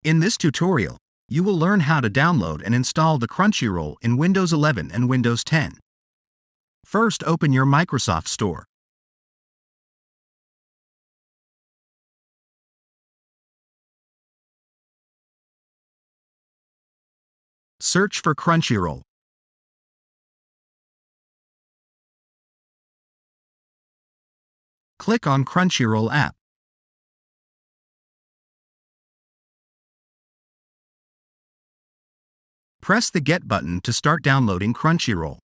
In this tutorial, you will learn how to download and install the Crunchyroll in Windows 11 and Windows 10. First, open your Microsoft Store. Search for Crunchyroll. Click on Crunchyroll app. Press the Get button to start downloading Crunchyroll.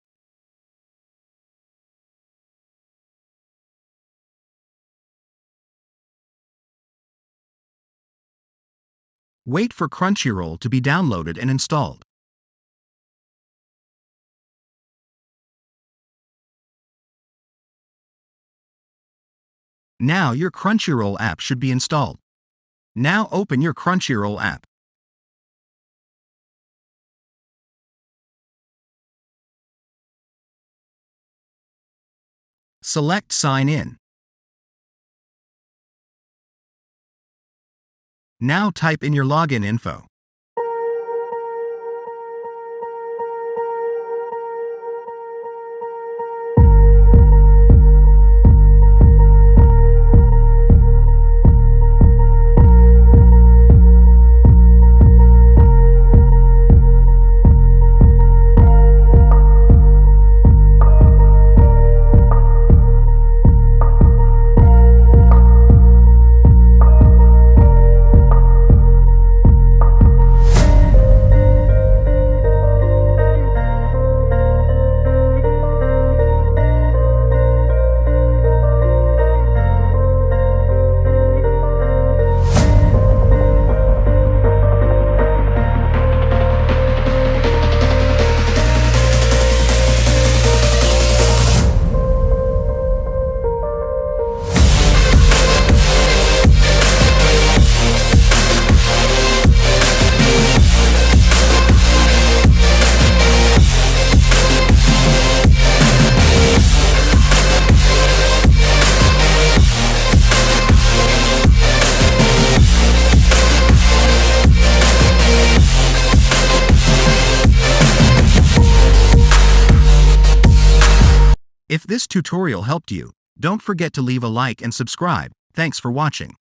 Wait for Crunchyroll to be downloaded and installed. Now your Crunchyroll app should be installed. Now open your Crunchyroll app. Select Sign In. Now type in your login info. If this tutorial helped you, don't forget to leave a like and subscribe. Thanks for watching.